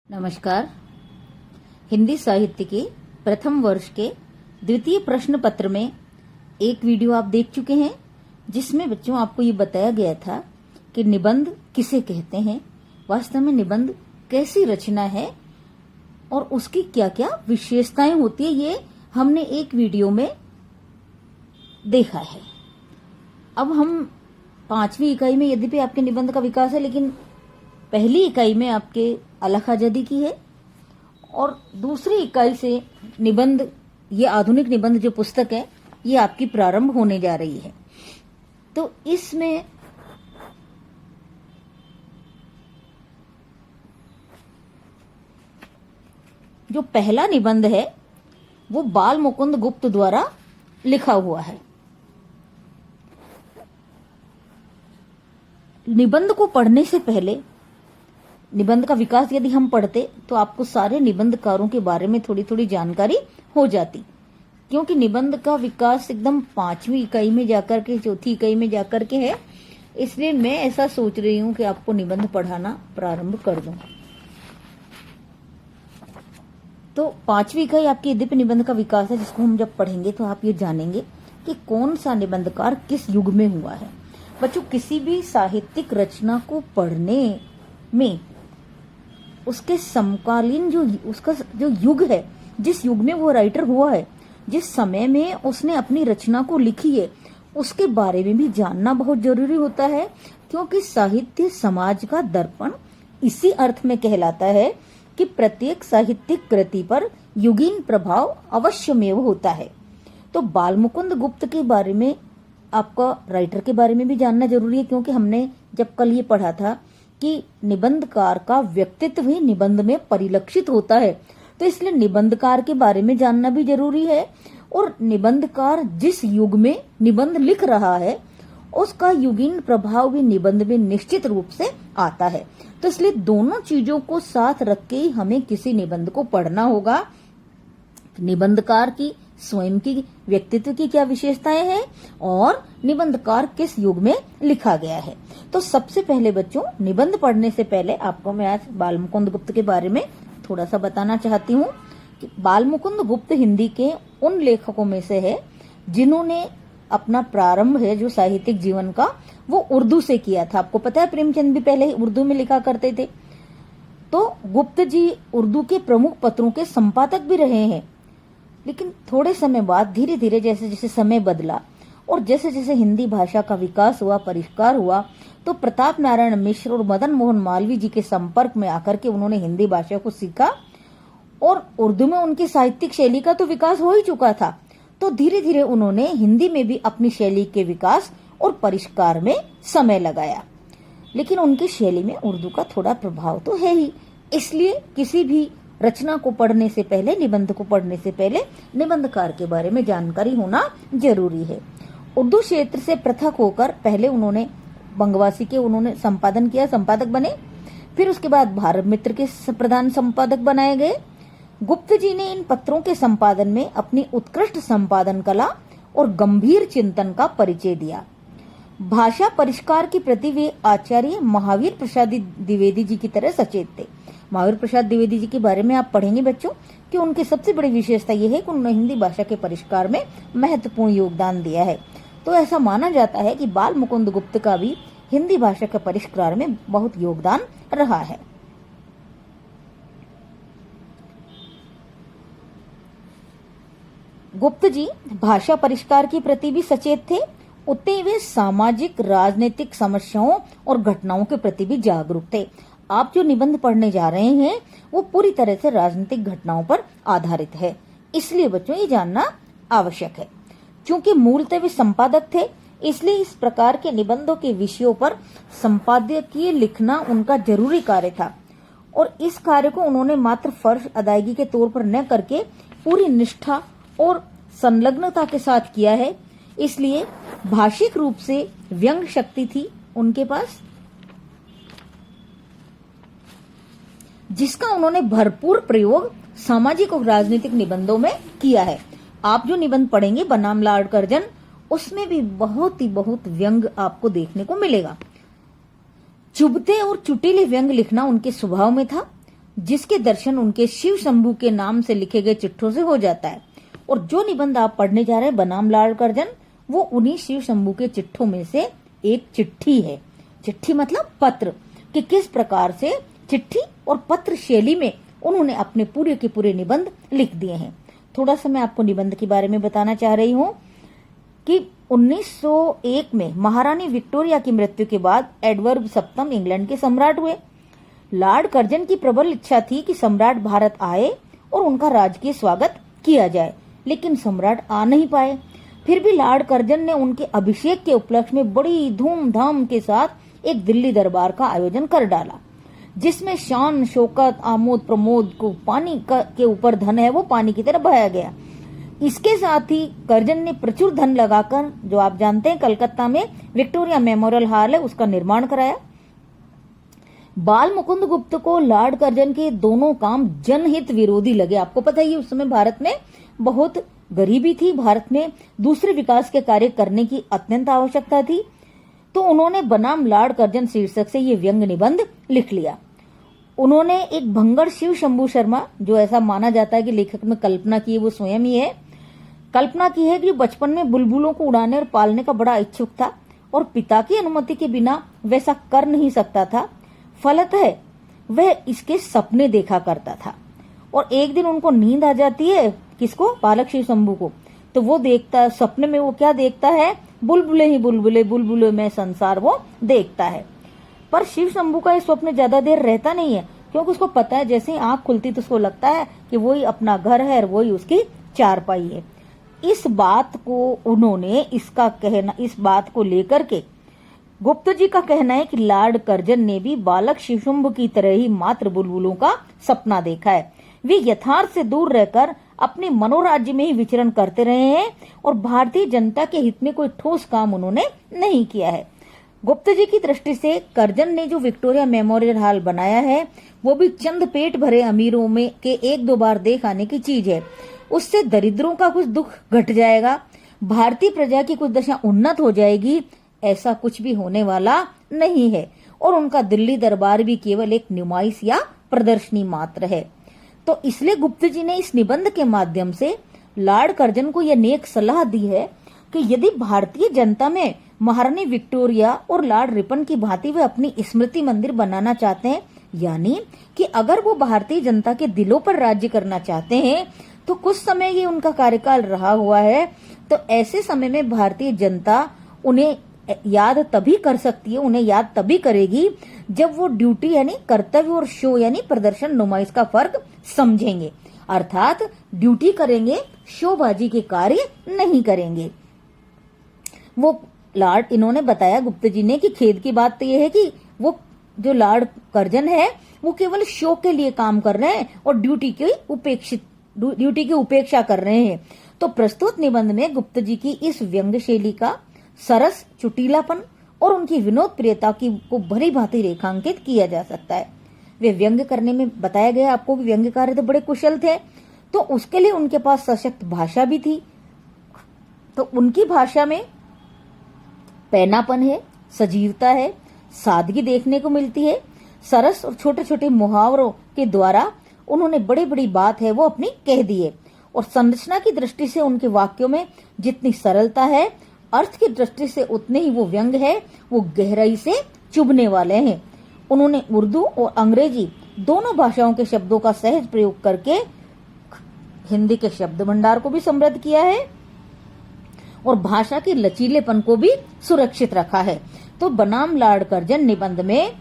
नमस्कार। हिंदी साहित्य के प्रथम वर्ष के द्वितीय प्रश्न पत्र में एक वीडियो आप देख चुके हैं, जिसमें बच्चों आपको ये बताया गया था कि निबंध किसे कहते हैं, वास्तव में निबंध कैसी रचना है और उसकी क्या क्या विशेषताएं होती है, ये हमने एक वीडियो में देखा है। अब हम 5वीं इकाई में, यद्यपि आपके निबंध का विकास है, लेकिन पहली इकाई में आपके अलख आजादी की है और दूसरी इकाई से निबंध, ये आधुनिक निबंध जो पुस्तक है, ये आपकी प्रारंभ होने जा रही है। तो इसमें जो पहला निबंध है वो बाल मुकुंद गुप्त द्वारा लिखा हुआ है। निबंध को पढ़ने से पहले, निबंध का विकास यदि हम पढ़ते तो आपको सारे निबंधकारों के बारे में थोड़ी थोड़ी जानकारी हो जाती, क्योंकि निबंध का विकास एकदम 5वीं इकाई में जाकर के, चौथी इकाई में जाकर के है। इसलिए मैं ऐसा सोच रही हूं कि आपको निबंध पढ़ाना प्रारंभ कर दूं। तो 5वीं इकाई आपकी यद्यपि निबंध का विकास है, जिसको हम जब पढ़ेंगे तो आप ये जानेंगे कि कौन सा निबंधकार किस युग में हुआ है। बच्चों, किसी भी साहित्यिक रचना को पढ़ने में उसके समकालीन उसका जो युग है, जिस युग में वो राइटर हुआ है, जिस समय में उसने अपनी रचना को लिखी है, उसके बारे में भी जानना बहुत जरूरी होता है। क्योंकि साहित्य समाज का दर्पण इसी अर्थ में कहलाता है कि प्रत्येक साहित्यिक कृति पर युगीन प्रभाव अवश्यमेव होता है। तो बाल मुकुंद गुप्त के बारे में, आपका राइटर के बारे में भी जानना जरूरी है, क्योंकि हमने जब कल ये पढ़ा था कि निबंधकार का व्यक्तित्व ही निबंध में परिलक्षित होता है। तो इसलिए निबंधकार के बारे में जानना भी जरूरी है, और निबंधकार जिस युग में निबंध लिख रहा है उसका युगीन प्रभाव भी निबंध में निश्चित रूप से आता है। तो इसलिए दोनों चीजों को साथ रख के ही हमें किसी निबंध को पढ़ना होगा। निबंधकार की स्वयं की व्यक्तित्व की क्या विशेषताएं हैं और निबंधकार किस युग में लिखा गया है। तो सबसे पहले बच्चों, निबंध पढ़ने से पहले आपको मैं आज बाल मुकुंद गुप्त के बारे में थोड़ा सा बताना चाहती हूँ कि बाल मुकुंद गुप्त हिंदी के उन लेखकों में से है जिन्होंने अपना प्रारंभ है जो साहित्यिक जीवन का, वो उर्दू से किया था। आपको पता है प्रेमचंद भी पहले ही उर्दू में लिखा करते थे। तो गुप्त जी उर्दू के प्रमुख पत्रों के संपादक भी रहे हैं, लेकिन थोड़े समय बाद धीरे धीरे जैसे जैसे समय बदला और जैसे जैसे हिंदी भाषा का विकास हुआ, परिष्कार हुआ, तो प्रताप नारायण मिश्र और मदन मोहन मालवीय जी के संपर्क में आकर के उन्होंने हिंदी भाषा को सीखा और उर्दू में उनकी साहित्यिक शैली का तो विकास हो ही चुका था। तो धीरे धीरे उन्होंने हिंदी में भी अपनी शैली के विकास और परिष्कार में समय लगाया, लेकिन उनकी शैली में उर्दू का थोड़ा प्रभाव तो है ही। इसलिए किसी भी रचना को पढ़ने से पहले, निबंध को पढ़ने से पहले निबंधकार के बारे में जानकारी होना जरूरी है। उर्दू क्षेत्र से पृथक होकर पहले उन्होंने बंगवासी के उन्होंने संपादन किया, संपादक बने। फिर उसके बाद भारत मित्र के प्रधान संपादक बनाए गए। गुप्त जी ने इन पत्रों के संपादन में अपनी उत्कृष्ट संपादन कला और गंभीर चिंतन का परिचय दिया। भाषा परिष्कार के प्रति वे आचार्य महावीर प्रसाद द्विवेदी जी की तरह सचेत थे। महावीर प्रसाद द्विवेदी जी के बारे में आप पढ़ेंगे बच्चों कि उनकी सबसे बड़ी विशेषता यह है कि उन्होंने हिंदी भाषा के परिष्कार में महत्वपूर्ण योगदान दिया है। तो ऐसा माना जाता है कि बाल मुकुंद गुप्त का भी हिंदी भाषा के परिष्कार में बहुत योगदान रहा है। गुप्त जी भाषा परिष्कार के प्रति भी सचेत थे, उतने वे सामाजिक राजनीतिक समस्याओं और घटनाओं के प्रति भी जागरूक थे। आप जो निबंध पढ़ने जा रहे हैं वो पूरी तरह से राजनीतिक घटनाओं पर आधारित है, इसलिए बच्चों ये जानना आवश्यक है। क्योंकि मूलतः वे संपादक थे, इसलिए इस प्रकार के निबंधों के विषयों पर संपादकीय लिखना उनका जरूरी कार्य था, और इस कार्य को उन्होंने मात्र फर्ज अदायगी के तौर पर न करके पूरी निष्ठा और संलग्नता के साथ किया है। इसलिए भाषिक रूप से व्यंग शक्ति थी उनके पास, जिसका उन्होंने भरपूर प्रयोग सामाजिक और राजनीतिक निबंधों में किया है। आप जो निबंध पढ़ेंगे बनाम लार्ड कर्जन, उसमें भी बहुत व्यंग आपको देखने को मिलेगा। चुभते और चुटीले व्यंग लिखना उनके स्वभाव में था। जिसके दर्शन उनके शिव शंभू के नाम से लिखे गए चिट्ठों से हो जाता है। और जो निबंध आप पढ़ने जा रहे हैं बनाम लाड़कर्जन, वो उन्हीं शिव शंभू के चिट्ठों में से एक चिट्ठी है। चिट्ठी मतलब पत्र, कि किस प्रकार से चिट्ठी और पत्र शैली में उन्होंने अपने पूरे के पूरे निबंध लिख दिए हैं। थोड़ा सा मैं आपको निबंध के बारे में बताना चाह रही हूँ कि 1901 में महारानी विक्टोरिया की मृत्यु के बाद एडवर्ड सप्तम इंग्लैंड के सम्राट हुए। लॉर्ड कर्जन की प्रबल इच्छा थी कि सम्राट भारत आए और उनका राजकीय स्वागत किया जाए, लेकिन सम्राट आ नहीं पाए। फिर भी लॉर्ड कर्जन ने उनके अभिषेक के उपलक्ष्य में बड़ी धूमधाम के साथ एक दिल्ली दरबार का आयोजन कर डाला, जिसमें शान शौकत आमोद प्रमोद को पानी के ऊपर धन है वो पानी की तरह बहाया गया। इसके साथ ही कर्जन ने प्रचुर धन लगाकर, जो आप जानते हैं कलकत्ता में विक्टोरिया मेमोरियल हॉल है, उसका निर्माण कराया। बाल मुकुंद गुप्त को लॉर्ड कर्जन के दोनों काम जनहित विरोधी लगे। आपको पता ही उस समय भारत में बहुत गरीबी थी, भारत में दूसरे विकास के कार्य करने की अत्यंत आवश्यकता थी। तो उन्होंने बनाम लॉर्ड कर्जन शीर्षक से ये व्यंग निबंध लिख लिया। उन्होंने एक भंगड़ शिव शंभू शर्मा, जो ऐसा माना जाता है कि लेखक में कल्पना की है, वो स्वयं ही है, कल्पना की है कि बचपन में बुलबुलों को उड़ाने और पालने का बड़ा इच्छुक था और पिता की अनुमति के बिना वैसा कर नहीं सकता था। फलतः वह इसके सपने देखा करता था और एक दिन उनको नींद आ जाती है, किसको, बालक शिव शंभू को, तो वो देखता है सपने में, वो क्या देखता है, बुलबुले ही बुलबुले, बुलबुले में संसार वो देखता है। पर शिव शंभू का ये स्वप्न ज्यादा देर रहता नहीं है, क्योंकि उसको पता है जैसे ही आंख खुलती तो उसको लगता है कि वही अपना घर है और वही उसकी चारपाई है। इस बात को लेकर के गुप्त जी का कहना है कि लॉर्ड कर्जन ने भी बालक शिव शंभू की तरह ही मात्र बुलबुलों का सपना देखा है। वे यथार्थ से दूर रहकर अपने मनोराज्य में ही विचरण करते रहे हैं और भारतीय जनता के हित में कोई ठोस काम उन्होंने नहीं किया है। गुप्त जी की दृष्टि से कर्जन ने जो विक्टोरिया मेमोरियल हॉल बनाया है वो भी चंद पेट भरे अमीरों में के एक दो बार देख आने की चीज है। उससे दरिद्रों का कुछ दुख घट जाएगा, भारतीय प्रजा की कुछ दशा उन्नत हो जाएगी, ऐसा कुछ भी होने वाला नहीं है। और उनका दिल्ली दरबार भी केवल एक नुमाइश या प्रदर्शनी मात्र है। तो इसलिए गुप्त जी ने इस निबंध के माध्यम से लॉर्ड कर्जन को यह नेक सलाह दी है कि यदि भारतीय जनता में महारानी विक्टोरिया और लॉर्ड रिपन की भांति वे अपनी स्मृति मंदिर बनाना चाहते हैं, यानी कि अगर वो भारतीय जनता के दिलों पर राज्य करना चाहते हैं, तो कुछ समय ये उनका कार्यकाल रहा हुआ है, तो ऐसे समय में भारतीय जनता उन्हें याद तभी कर सकती है, उन्हें याद तभी करेगी जब वो ड्यूटी यानी कर्तव्य और शो यानी प्रदर्शन नुमाइश का फर्क समझेंगे। अर्थात ड्यूटी करेंगे, शोबाजी के कार्य नहीं करेंगे। वो लॉर्ड, इन्होंने बताया गुप्त जी ने कि खेद की बात तो यह है कि वो जो लॉर्ड कर्जन है वो केवल शो के लिए काम कर रहे हैं और ड्यूटी की उपेक्षा कर रहे हैं। तो प्रस्तुत निबंध में गुप्त जी की इस व्यंग्य शैली का सरस चुटीलापन और उनकी विनोद प्रियता को भली भांति रेखांकित किया जा सकता है। वे व्यंग्य करने में बताया गया आपको कि व्यंग्यकार तो बड़े कुशल थे, तो उसके लिए उनके पास सशक्त भाषा भी थी। तो उनकी भाषा में पैनापन है, सजीवता है, सादगी देखने को मिलती है। सरस और छोटे छोटे मुहावरों के द्वारा उन्होंने बड़ी बड़ी बात है वो अपनी कह दी है। और संरचना की दृष्टि से उनके वाक्यों में जितनी सरलता है, अर्थ की दृष्टि से उतने ही वो व्यंग है वो गहराई से चुभने वाले हैं। उन्होंने उर्दू और अंग्रेजी दोनों भाषाओं के शब्दों का सहज प्रयोग करके हिंदी के शब्द भंडार को भी समृद्ध किया है और भाषा के लचीलेपन को भी सुरक्षित रखा है। तो बनाम लॉर्ड कर्जन निबंध में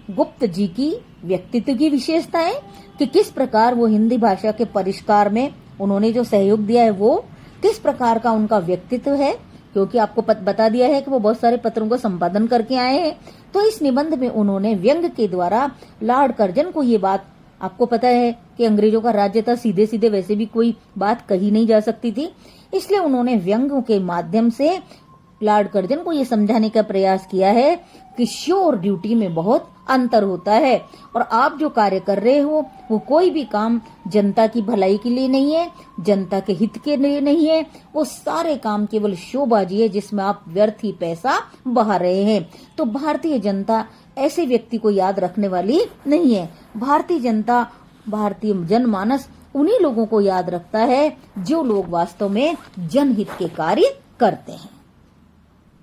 गुप्त जी की व्यक्तित्व की विशेषताएं कि किस प्रकार वो हिंदी भाषा के परिष्कार में उन्होंने जो सहयोग दिया है वो किस प्रकार का उनका व्यक्तित्व है, क्योंकि आपको बता दिया है कि वो बहुत सारे पत्रों को संपादन करके आए हैं। तो इस निबंध में उन्होंने व्यंग के द्वारा लॉर्ड कर्जन को ये बात, आपको पता है कि अंग्रेजों का राज्य था, सीधे सीधे वैसे भी कोई बात कही नहीं जा सकती थी, इसलिए उन्होंने व्यंग के माध्यम से लॉर्ड कर्जन को ये समझाने का प्रयास किया है कि शो और ड्यूटी में बहुत अंतर होता है और आप जो कार्य कर रहे हो वो कोई भी काम जनता की भलाई के लिए नहीं है, जनता के हित के लिए नहीं है, वो सारे काम केवल शोबाजी है जिसमें आप व्यर्थ ही पैसा बहा रहे हैं। तो भारतीय जनता ऐसे व्यक्ति को याद रखने वाली नहीं है। भारतीय जनता भारतीय जनमानस उन्हीं लोगों को याद रखता है जो लोग वास्तव में जनहित के कार्य करते हैं।